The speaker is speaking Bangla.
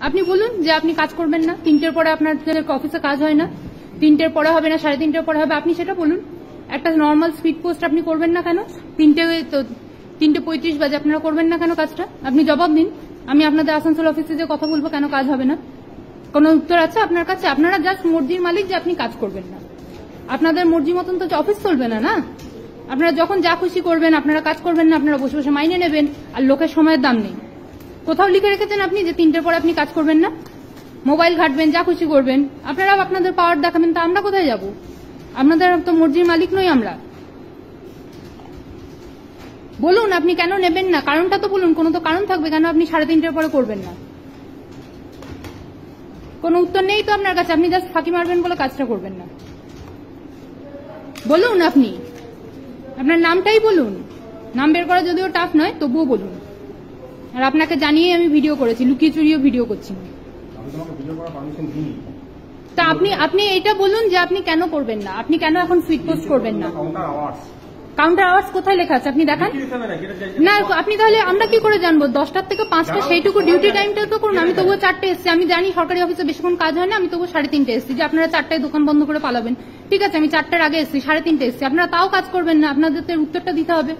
আপনি বলুন যে আপনি কাজ করবেন না, 3টের পরে আপনাদের অফিসে কাজ হয় না, 3টের পরে হবে না, 3:30টার পরে হবে, আপনি সেটা বলুন। একটা নর্মাল স্পিড পোস্ট আপনি করবেন না কেন? 3:35 বাজে আপনারা করবেন না কেন কাজটা? আপনি জবাব দিন। আমি আপনাদের আসানসোল অফিসে যে কথা বলবো কেন কাজ হবে না, কোনো উত্তর আছে আপনার কাছে? আপনারা জাস্ট মর্জির মালিক যে আপনি কাজ করবেন না। আপনাদের মর্জি মতন তো অফিস চলবে না, না? আপনারা যখন যা খুশি করবেন, আপনারা কাজ করবেন না, আপনারা বসে বসে মাইনে নেবেন, আর লোকের সময়ের দাম নেই। কোথাও লিখে রেখেছেন আপনি যে 3টের পরে আপনি কাজ করবেন না? মোবাইল ঘাটবেন, যা খুশি করবেন, আপনারা আপনাদের পাওয়ার দেখাবেন, তা আমরা কোথায় যাব? আপনাদের তো মর্জির মালিক নই আমরা। বলুন আপনি কেন নেবেন না, কারণটা তো বলুন। কোনো তো কারণ থাকবে কেন আপনি 3:30টার পরে করবেন না। কোনো উত্তর নেই তো আপনার কাছে, আপনি জাস্ট ফাঁকি মারবেন বলে কাজটা করবেন না। বলুন আপনি আপনার নামটাই বলুন। নাম বের করা যদিও টাফ নয়, তবুও বলুন। আর আপনাকে জানিয়ে আমি ভিডিও করেছি, লুকিয়ে চুরিয়ে ভিডিও করছি না। তা আপনি এটা বলুন যে আপনি কেন করবেন না, আপনি কেন এখন ফিট পোস্ট করবেন না? কাউন্টার আওয়ার্স কোথায় লেখা আছে আপনি দেখান না। আপনি তাহলে আমরা কি করে জানবো 10টার থেকে 5টা সেইটুকু ডিউটি টাইমটা তো করুন। আমি তবুও 4টে এসছি, আমি জানি সরকারি অফিসে বেশিক্ষণ কাজ হয় না, আমি তবুও 3:30 এসছি। যে আপনারা 4টায় দোকান বন্ধ করে পালাবেন, ঠিক আছে, আমি 4টার আগে এসছি, 3:30 এসছি, আপনারা তাও কাজ করবেন না, আপনাদের উত্তরটা দিতে হবে।